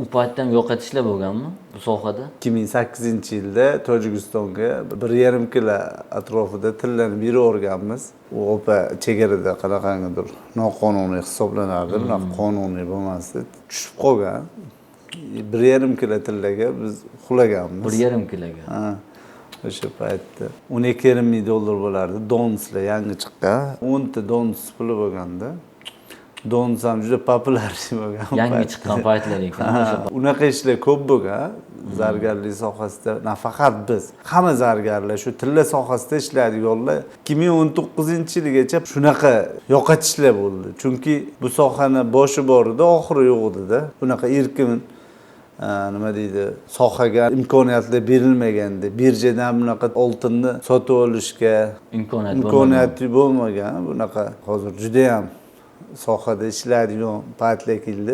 U paytdan yo'qotishlar bo'lganmi bu sohada? 2008-yilda Tojikistonga 1,5 kilo atrofida tillarni berib o'rganmiz. U opa chegarada qanaqangidir noqonuniy hisoblanardi, bunaqa qonuniy bo'lmasdi. Tushib qolgan. 1,5 kilo tillaga biz uxlaganmiz. 1,5 kiloga. Ha. O'sha paytda $12,5 ming bo'lardi. Donslar yangi chiqqan. 10 ta dons puli bo'lganda. Dons ham juda populyar bo'lgan. Yangi chiqqan paytlar ekan. Unaqa ishlar ko'p bo'lgan. Zargarlik sohasida nafaqat biz, hamma zargarlar shu tilla sohasida ishlaydiganlar 2019-yilgacha shunaqa yo'qotishlar bo'ldi. Chunki bu sohani boshi bor edi, oxiri yo'q edi-da. Bunaqa erkin nima deydi, sohaga imkoniyatlar berilmaganda, birjadan bunaqa oltinni sotib olishga imkoniyati bo'lmagan. Bunaqa hozir juda ham sohada ishlaydigan paytlar keldi.